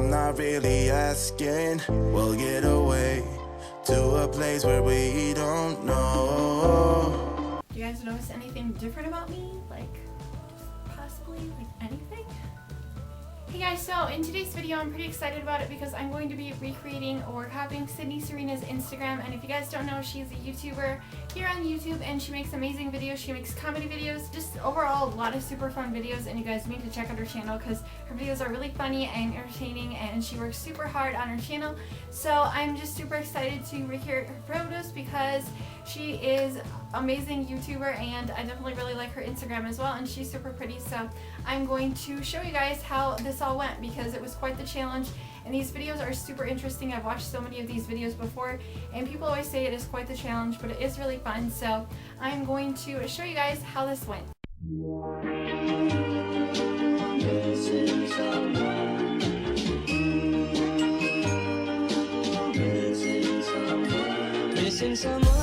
I'm not really asking. We'll get away to a place where we don't know. Do you guys notice anything different about me? Like, possibly, like anything? Hey guys, so in today's video I'm pretty excited about it because I'm going to be recreating or copying Sydney Serena's Instagram, and if you guys don't know, she's a YouTuber here on YouTube and she makes amazing videos. She makes comedy videos, just overall a lot of super fun videos, and you guys need to check out her channel because her videos are really funny and entertaining and she works super hard on her channel. So I'm just super excited to recreate her photos because she is amazing YouTuber and I definitely really like her Instagram as well, and she's super pretty. So I'm going to show you guys how this all went because it was quite the challenge, and these videos are super interesting. I've watched so many of these videos before and people always say it is quite the challenge, but it is really fun. So I'm going to show you guys how this went. Missing someone.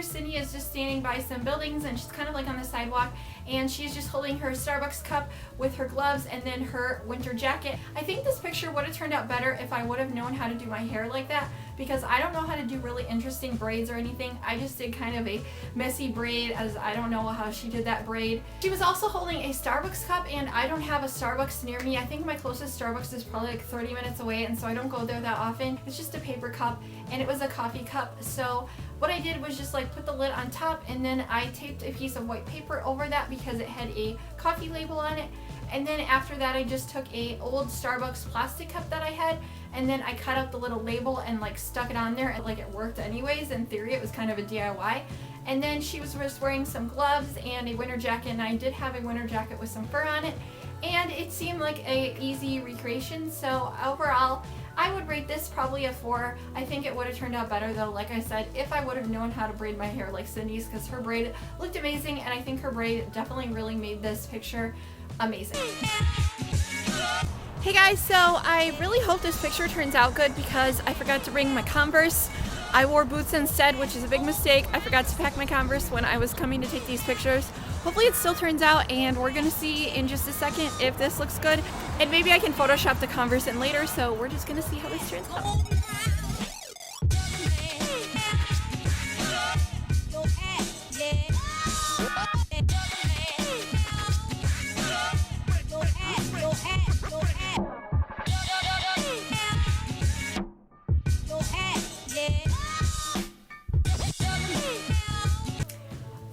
Sydney is just standing by some buildings and she's kind of like on the sidewalk, and she's just holding her Starbucks cup with her gloves and then her winter jacket. I think this picture would have turned out better if I would have known how to do my hair like that, because I don't know how to do really interesting braids or anything. I just did kind of a messy braid, as I don't know how she did that braid. She was also holding a Starbucks cup, and I don't have a Starbucks near me. I think my closest Starbucks is probably like 30 minutes away, and so I don't go there that often. It's just a paper cup and it was a coffee cup. So what I did was just like put the lid on top, and then I taped a piece of white paper over that because it had a coffee label on it. And then after that I just took a old Starbucks plastic cup that I had, and then I cut out the little label and like stuck it on there, and like it worked anyways. In theory it was kind of a DIY. And then she was just wearing some gloves and a winter jacket, and I did have a winter jacket with some fur on it, and it seemed like a easy recreation. So overall I would rate this probably a 4. I think it would have turned out better though, like I said, if I would have known how to braid my hair like Sydney's, because her braid looked amazing, and I think her braid definitely really made this picture amazing. Hey guys, so I really hope this picture turns out good because I forgot to bring my Converse. I wore boots instead, which is a big mistake. I forgot to pack my Converse when I was coming to take these pictures. Hopefully it still turns out, and we're gonna see in just a second if this looks good, and maybe I can Photoshop the Converse in later, so we're just gonna see how this turns out.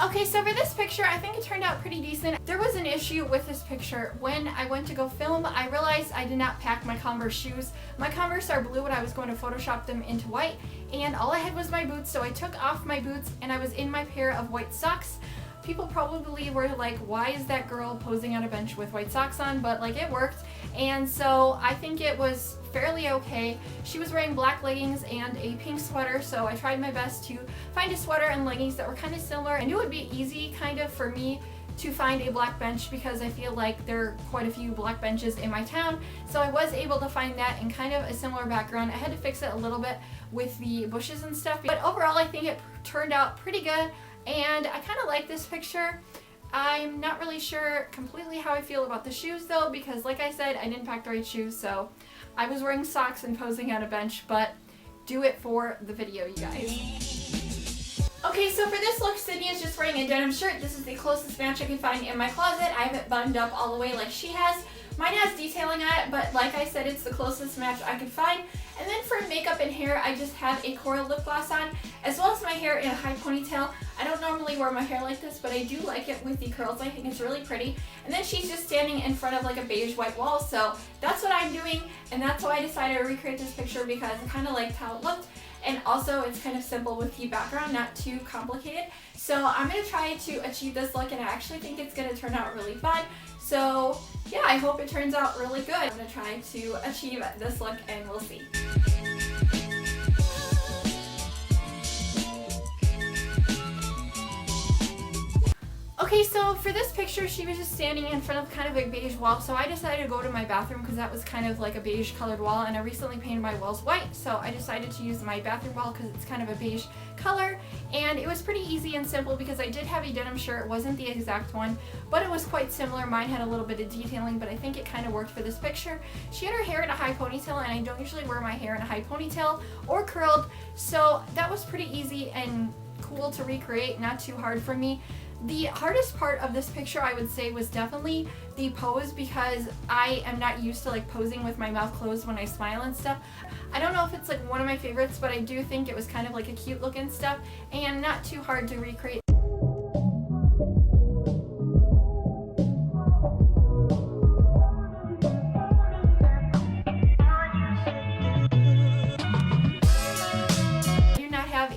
Okay, so for this picture, I think it turned out pretty decent. There was an issue with this picture. When I went to go film, I realized I did not pack my Converse shoes. My Converse are blue and I was going to Photoshop them into white, and all I had was my boots, so I took off my boots and I was in my pair of white socks. People probably were like, why is that girl posing on a bench with white socks on? But like, it worked, and so I think it was fairly okay. She was wearing black leggings and a pink sweater, so I tried my best to find a sweater and leggings that were kind of similar. I knew it would be easy kind of for me to find a black bench because I feel like there are quite a few black benches in my town, so I was able to find that in kind of a similar background. I had to fix it a little bit with the bushes and stuff, but overall I think it turned out pretty good, and I kind of like this picture. I'm not really sure completely how I feel about the shoes though, because like I said, I didn't pack the right shoes, so I was wearing socks and posing on a bench, but do it for the video, you guys. Okay, so for this look, Sydney is just wearing a denim shirt. This is the closest match I can find in my closet. I have it buttoned up all the way like she has. Mine has detailing on it, but like I said, it's the closest match I could find. And then for makeup and hair, I just have a coral lip gloss on, as well as my hair in a high ponytail. I don't normally wear my hair like this, but I do like it with the curls. I think it's really pretty. And then she's just standing in front of like a beige white wall, so that's what I'm doing, and that's why I decided to recreate this picture, because I kind of liked how it looked. And also it's kind of simple with the background, not too complicated. So I'm going to try to achieve this look, and I actually think it's going to turn out really fun. So yeah, I hope it turns out really good. I'm going to try to achieve this look and we'll see. Okay, so for this picture, she was just standing in front of kind of a beige wall, so I decided to go to my bathroom because that was kind of like a beige colored wall, and I recently painted my walls white, so I decided to use my bathroom wall because it's kind of a beige color, and it was pretty easy and simple because I did have a denim shirt. It wasn't the exact one, but it was quite similar. Mine had a little bit of detailing, but I think it kind of worked for this picture. She had her hair in a high ponytail, and I don't usually wear my hair in a high ponytail or curled, so that was pretty easy and cool to recreate, not too hard for me. The hardest part of this picture, I would say, was definitely the pose because I am not used to like posing with my mouth closed when I smile and stuff. I don't know if it's like one of my favorites, but I do think it was kind of like a cute look and stuff and not too hard to recreate.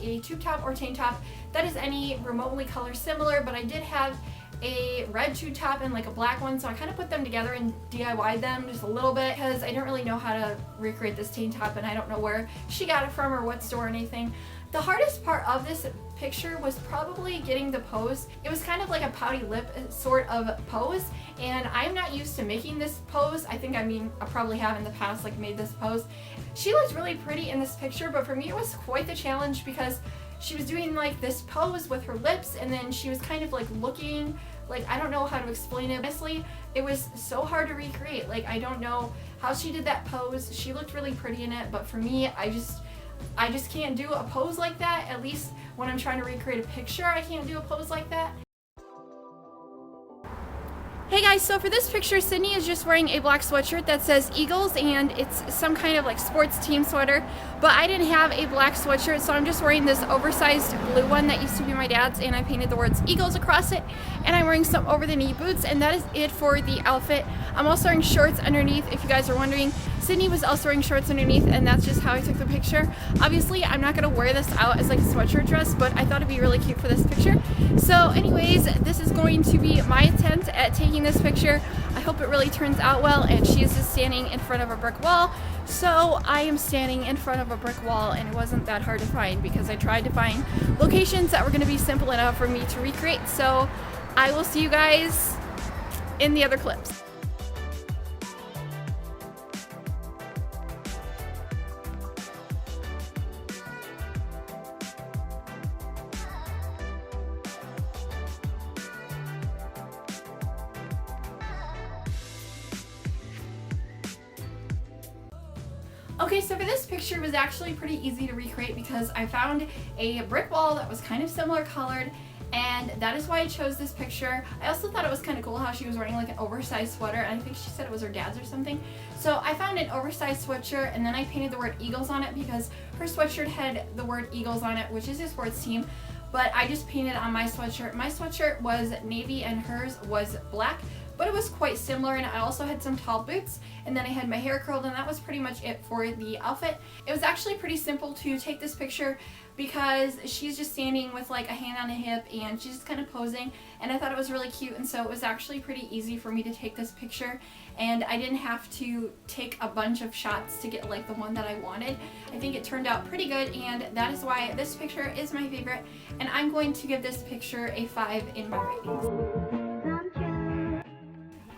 A tube top or tank top that is any remotely color similar, but I did have a red tube top and like a black one, so I kind of put them together and DIY'd them just a little bit because I didn't really know how to recreate this tank top and I don't know where she got it from or what store or anything. The hardest part of this picture was probably getting the pose. It was kind of like a pouty lip sort of pose, and I'm not used to making this pose. I probably have in the past like made this pose. She looked really pretty in this picture, but for me it was quite the challenge because she was doing like this pose with her lips, and then she was kind of like looking like, I don't know how to explain it. Honestly, it was so hard to recreate. Like, I don't know how she did that pose. She looked really pretty in it, but for me, I just can't do a pose like that. At least when I'm trying to recreate a picture, I can't do a pose like that. Hey guys, so for this picture, Sydney is just wearing a black sweatshirt that says Eagles, and it's some kind of like sports team sweater, but I didn't have a black sweatshirt, so I'm just wearing this oversized blue one that used to be my dad's, and I painted the words Eagles across it, and I'm wearing some over the knee boots, and that is it for the outfit. I'm also wearing shorts underneath, if you guys are wondering. Sydney was also wearing shorts underneath, and that's just how I took the picture. Obviously, I'm not going to wear this out as like a sweatshirt dress, but I thought it'd be really cute for this picture. So anyways, this is going to be my attempt at taking this picture. I hope it really turns out well, and she is just standing in front of a brick wall. So I am standing in front of a brick wall, and it wasn't that hard to find because I tried to find locations that were going to be simple enough for me to recreate. So I will see you guys in the other clips. Okay, so for this picture, it was actually pretty easy to recreate because I found a brick wall that was kind of similar colored, and that is why I chose this picture. I also thought it was kind of cool how she was wearing like an oversized sweater, and I think she said it was her dad's or something. So I found an oversized sweatshirt, and then I painted the word Eagles on it because her sweatshirt had the word Eagles on it, which is a sports team, but I just painted on my sweatshirt. My sweatshirt was navy and hers was black, but it was quite similar, and I also had some tall boots, and then I had my hair curled, and that was pretty much it for the outfit. It was actually pretty simple to take this picture because she's just standing with like a hand on a hip and she's just kind of posing, and I thought it was really cute, and so it was actually pretty easy for me to take this picture, and I didn't have to take a bunch of shots to get like the one that I wanted. I think it turned out pretty good, and that is why this picture is my favorite, and I'm going to give this picture a 5 in my ratings.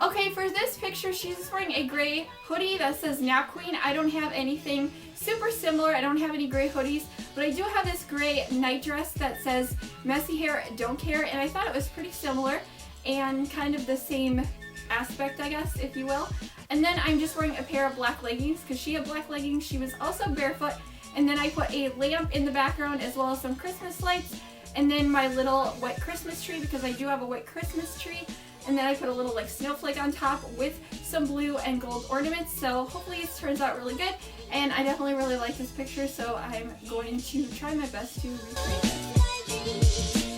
Okay, for this picture, she's wearing a gray hoodie that says Nap Queen. I don't have anything super similar. I don't have any gray hoodies, but I do have this gray night dress that says Messy Hair, Don't Care, and I thought it was pretty similar and kind of the same aspect, I guess, if you will. And then I'm just wearing a pair of black leggings because she had black leggings. She was also barefoot, and then I put a lamp in the background as well as some Christmas lights, and then my little white Christmas tree because I do have a white Christmas tree. And then I put a little like snowflake on top with some blue and gold ornaments. So hopefully it turns out really good. And I definitely really like this picture, so I'm going to try my best to recreate this.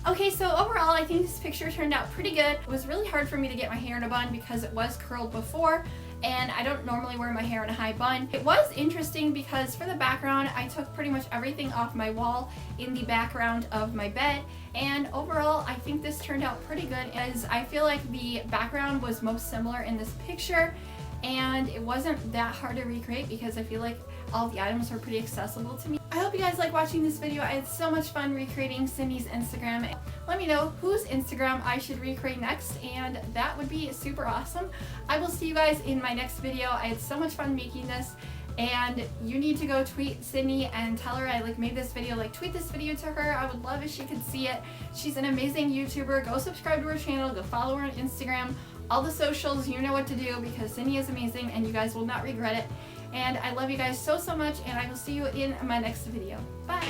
Okay, so overall I think this picture turned out pretty good. It was really hard for me to get my hair in a bun because it was curled before, and I don't normally wear my hair in a high bun. It was interesting because for the background, I took pretty much everything off my wall in the background of my bed, and overall I think this turned out pretty good, as I feel like the background was most similar in this picture, and it wasn't that hard to recreate because I feel like all the items were pretty accessible to me. I hope you guys like watching this video. I had so much fun recreating Cindy's Instagram. Let me know whose Instagram I should recreate next, and that would be super awesome. I will see you guys in my next video. I had so much fun making this, and you need to go tweet Sydney and tell her I made this video. Tweet this video to her. I would love if she could see it. She's an amazing YouTuber. Go subscribe to her channel. Go follow her on Instagram. All the socials, you know what to do, because Sydney is amazing and you guys will not regret it. And I love you guys so much, and I will see you in my next video. Bye!